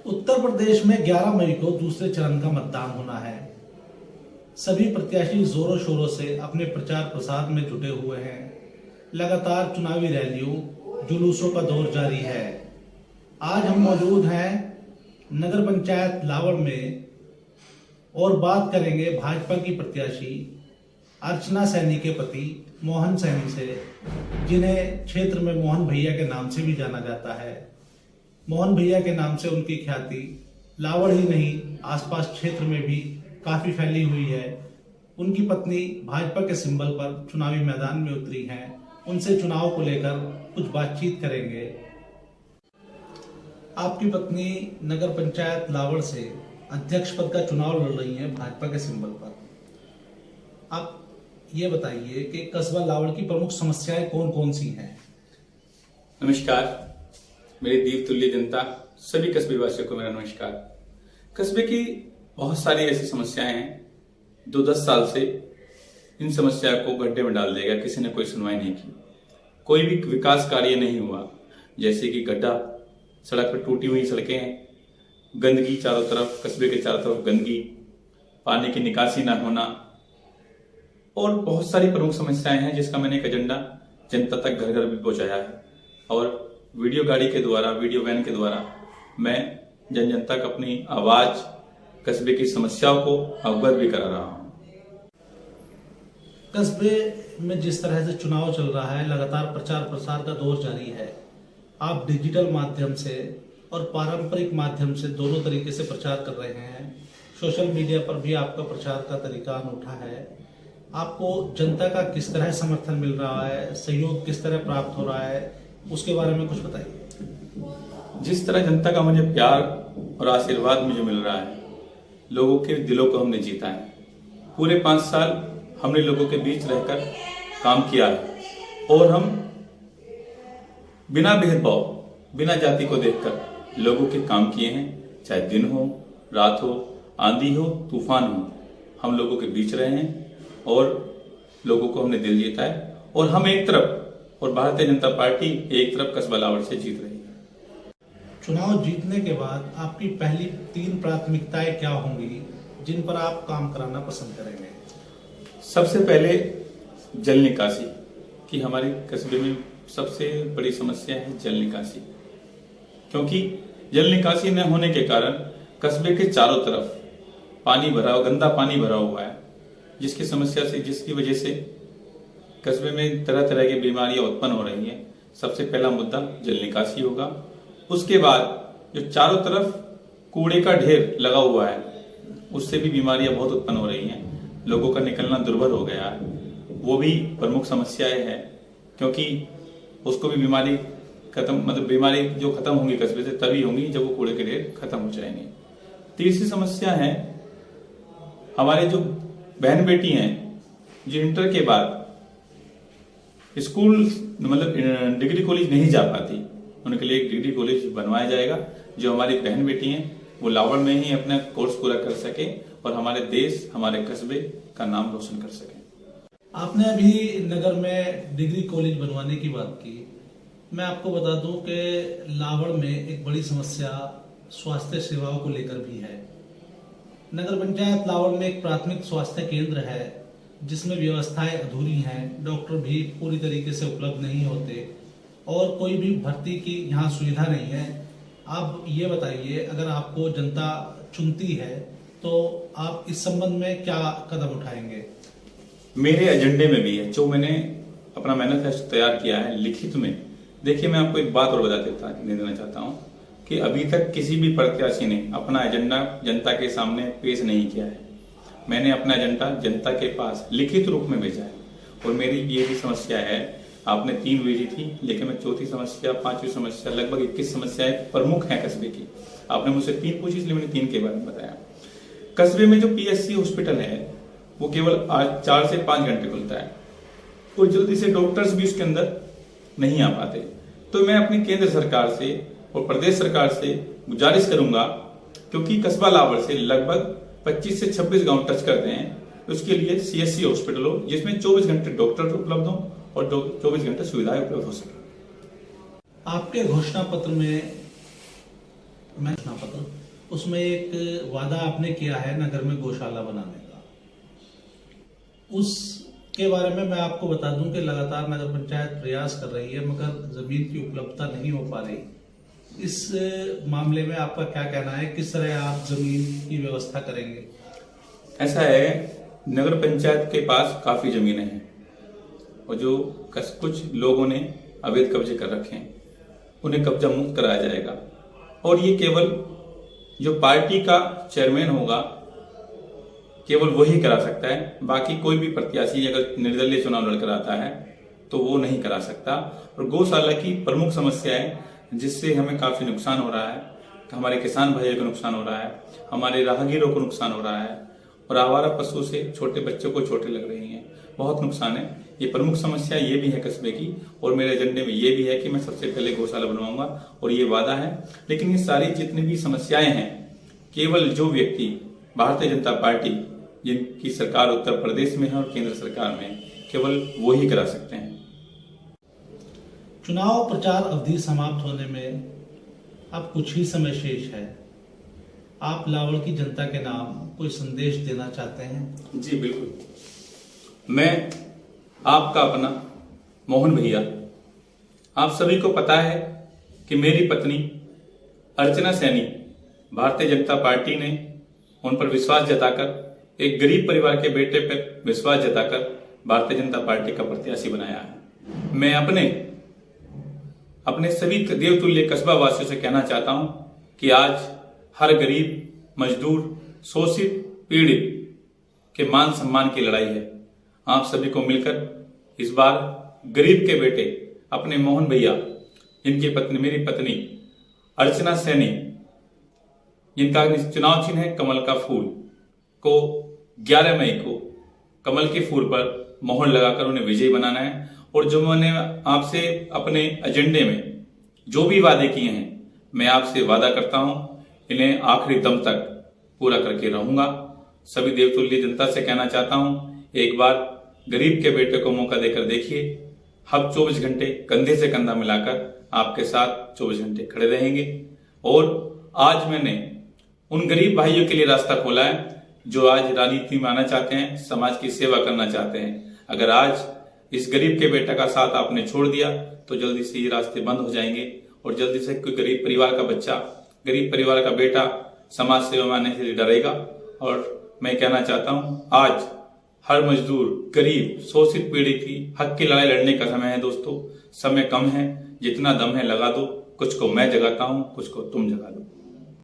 उत्तर प्रदेश में 11 मई को दूसरे चरण का मतदान होना है। सभी प्रत्याशी जोरों शोरों से अपने प्रचार प्रसार में जुटे हुए हैं। लगातार चुनावी रैलियों, जुलूसों का दौर जारी है। आज हम मौजूद हैं नगर पंचायत लावड़ में और बात करेंगे भाजपा की प्रत्याशी अर्चना सैनी के पति मोहन सैनी से, जिन्हें क्षेत्र में मोहन भैया के नाम से भी जाना जाता है। मोहन भैया के नाम से उनकी ख्याति लावड़ ही नहीं, आसपास क्षेत्र में भी काफी फैली हुई है। उनकी पत्नी भाजपा के सिंबल पर चुनावी मैदान में उतरी हैं। उनसे चुनाव को लेकर कुछ बातचीत करेंगे। आपकी पत्नी नगर पंचायत लावड़ से अध्यक्ष पद का चुनाव लड़ रही हैं भाजपा के सिंबल पर। आप ये बताइए कि कस्बा लावड़ की प्रमुख समस्याएं कौन कौन सी हैं? नमस्कार, मेरी दीप तुल्य जनता, सभी कस्बे वासियों को मेरा नमस्कार। कस्बे की बहुत सारी ऐसी समस्याएं हैं जो 10 साल से इन समस्या को गड्ढे में डाल देगा। किसी ने कोई सुनवाई नहीं की, कोई भी विकास कार्य नहीं हुआ। जैसे कि गड्ढा, सड़क पर टूटी हुई सड़कें हैं, गंदगी चारों तरफ, कस्बे के चारों तरफ गंदगी, पानी की निकासी ना होना और बहुत सारी प्रमुख समस्याएं हैं, जिसका मैंने एक एजेंडा जनता तक घर घर भी पहुंचाया है। और वीडियो गाड़ी के द्वारा, वीडियो वैन के द्वारा मैं जन जन तक अपनी आवाज, कस्बे की समस्याओं को अवगत भी करा रहा हूं। कस्बे में जिस तरह से चुनाव चल रहा है, लगातार प्रचार प्रसार का दौर जारी है। आप डिजिटल माध्यम से और पारंपरिक माध्यम से दोनों तरीके से प्रचार कर रहे हैं। सोशल मीडिया पर भी आपका प्रचार का तरीका अनूठा है। आपको जनता का किस तरह समर्थन मिल रहा है, सहयोग किस तरह प्राप्त हो रहा है, उसके बारे में कुछ बताइए। जिस तरह जनता का मुझे प्यार और आशीर्वाद मुझे मिल रहा है, लोगों के दिलों को हमने जीता है। पूरे 5 साल हमने लोगों के बीच रहकर काम किया है और हम बिना भेदभाव, बिना जाति को देखकर लोगों के काम किए हैं। चाहे दिन हो, रात हो, आंधी हो, तूफान हो, हम लोगों के बीच रहे हैं और लोगों को हमने दिल जीता है। और हम एक तरफ और भारतीय जनता पार्टी एक तरफ कस्बा लावड़ से जीत रही है। चुनाव जीतने के बाद आपकी पहली 3 प्राथमिकताएं क्या होंगी जिन पर आप काम कराना पसंद करेंगे? सबसे पहले जल निकासी की हमारे कस्बे में सबसे बड़ी समस्या है जल निकासी, क्योंकि जल निकासी न होने के कारण कस्बे के चारों तरफ पानी भरा, गंदा पानी भरा हुआ है, जिसकी समस्या से, जिसकी वजह से कस्बे में तरह तरह की बीमारियां उत्पन्न हो रही हैं। सबसे पहला मुद्दा जल निकासी होगा। उसके बाद जो चारों तरफ कूड़े का ढेर लगा हुआ है, उससे भी बीमारियां बहुत उत्पन्न हो रही हैं। लोगों का निकलना दुर्भर हो गया है, वो भी प्रमुख समस्याएं हैं, क्योंकि उसको भी बीमारी खत्म, मतलब बीमारी जो खत्म होंगी कस्बे से तभी होंगी जब वो कूड़े के ढेर खत्म हो जाएंगे। तीसरी समस्या है हमारे जो बहन बेटी हैं जो इंटर के बाद स्कूल, मतलब डिग्री कॉलेज नहीं जा पाती, उनके लिए एक डिग्री कॉलेज बनवाया जाएगा। जो हमारी बहन बेटी हैं वो लावड़ में ही अपना कोर्स पूरा कर सके और हमारे देश, हमारे कस्बे का नाम रोशन कर सके। आपने अभी नगर में डिग्री कॉलेज बनवाने की बात की। मैं आपको बता दूं कि लावड़ में एक बड़ी समस्या स्वास्थ्य सेवाओं को लेकर भी है। नगर पंचायत लावड़ में एक प्राथमिक स्वास्थ्य केंद्र है जिसमें व्यवस्थाएं अधूरी हैं, डॉक्टर भी पूरी तरीके से उपलब्ध नहीं होते और कोई भी भर्ती की यहाँ सुविधा नहीं है। आप ये बताइए, अगर आपको जनता चुनती है तो आप इस संबंध में क्या कदम उठाएंगे? मेरे एजेंडे में भी है, जो मैंने अपना मैनिफेस्टो तैयार किया है लिखित में। देखिए, मैं आपको एक बात और बता देना चाहता हूँ कि अभी तक किसी भी प्रत्याशी ने अपना एजेंडा जनता के सामने पेश नहीं किया है। मैंने अपना एजेंडा जनता के पास लिखित रूप में भेजा है और मेरी ये भी समस्या है, आपने 3 भेजी थी, लेकिन मैं चौथी समस्या, 5वीं समस्या, लगभग 21 समस्याएं प्रमुख हैं कस्बे की। आपने मुझसे 3 पूछी, इसलिए मैंने 3 के बारे में बताया। कस्बे में जो PSC हॉस्पिटल है वो केवल आज 4 से 5 घंटे खुलता है और जल्दी से डॉक्टर्स भी उसके अंदर नहीं आ पाते। तो मैं अपनी केंद्र सरकार से और प्रदेश सरकार से गुजारिश करूंगा, क्योंकि कस्बा लावड़ से लगभग 25 से 26 गांव टच करते हैं, उसके लिए CSC हॉस्पिटल हो जिसमें 24 घंटे डॉक्टर उपलब्ध हो और 24 घंटे सुविधाएं उपलब्ध हो सके। आपके घोषणा पत्र में मैं पत्र उसमें एक वादा आपने किया है नगर में गौशाला बनाने का। उसके बारे में मैं आपको बता दूं कि लगातार नगर पंचायत प्रयास कर रही है, मगर जमीन की उपलब्धता नहीं हो पा रही। इस मामले में आपका क्या कहना है, किस तरह आप जमीन की व्यवस्था करेंगे? ऐसा है, नगर पंचायत के पास काफी जमीनें हैं और जो कुछ लोगों ने अवैध कब्जे कर रखे हैं उन्हें कब्जा मुक्त कराया जाएगा। और ये केवल जो पार्टी का चेयरमैन होगा केवल वही करा सकता है, बाकी कोई भी प्रत्याशी अगर निर्दलीय चुनाव लड़कर आता है तो वो नहीं करा सकता। और गौशाला की प्रमुख समस्या है जिससे हमें काफी नुकसान हो रहा है, हमारे किसान भाइयों को नुकसान हो रहा है, हमारे राहगीरों को नुकसान हो रहा है और आवारा पशु से छोटे बच्चों को चोटें लग रही हैं, बहुत नुकसान है। ये प्रमुख समस्या ये भी है कस्बे की, और मेरे एजेंडे में ये भी है कि मैं सबसे पहले गौशाला बनवाऊंगा और ये वादा है। लेकिन ये सारी जितनी भी समस्याएं हैं केवल जो व्यक्ति भारतीय जनता पार्टी जिनकी सरकार उत्तर प्रदेश में है और केंद्र सरकार में, केवल वो ही करा सकते हैं। चुनाव प्रचार अवधि समाप्त होने में अब कुछ ही समय शेष है। आप लावड़ की जनता के नाम कोई संदेश देना चाहते हैं? जी बिल्कुल। मैं आपका अपना मोहन भैया, आप सभी को पता है कि मेरी पत्नी अर्चना सैनी, भारतीय जनता पार्टी ने उन पर विश्वास जताकर, एक गरीब परिवार के बेटे पर विश्वास जताकर भारतीय जनता पार्टी का प्रत्याशी बनाया है। मैं अपने सभी देवतुल्य कस्बा वासियों से कहना चाहता हूं कि आज हर गरीब, मजदूर, शोषित, पीड़ित के मान सम्मान की लड़ाई है। आप सभी को मिलकर इस बार गरीब के बेटे अपने मोहन भैया, जिनकी पत्नी मेरी पत्नी अर्चना सैनी, जिनका चुनाव चिन्ह है कमल का फूल, को 11 मई को कमल के फूल पर मोहर लगाकर उन्हें विजयी बनाना है। और जो मैंने आपसे अपने एजेंडे में जो भी वादे किए हैं, मैं आपसे वादा करता हूं इन्हें आखिरी दम तक पूरा करके रहूंगा। सभी देवतुल्य जनता से कहना चाहता हूं, एक बार गरीब के बेटे को मौका देकर देखिए। हम 24 घंटे कंधे से कंधा मिलाकर आपके साथ 24 घंटे खड़े रहेंगे। और आज मैंने उन गरीब भाइयों के लिए रास्ता खोला है जो आज राजनीति में आना चाहते हैं, समाज की सेवा करना चाहते हैं। अगर आज इस गरीब के बेटा का साथ आपने छोड़ दिया तो जल्दी से ये रास्ते बंद हो जाएंगे और जल्दी से कोई गरीब परिवार का बच्चा, गरीब परिवार का बेटा समाज सेवा में आने से डरेगा। और मैं कहना चाहता हूं, आज हर मजदूर, गरीब, शोषित, पीड़ित की हक की लड़ाई लड़ने का समय है दोस्तों। समय कम है, जितना दम है लगा दो। कुछ को मैं जगाता हूं, कुछ को तुम जगा दो।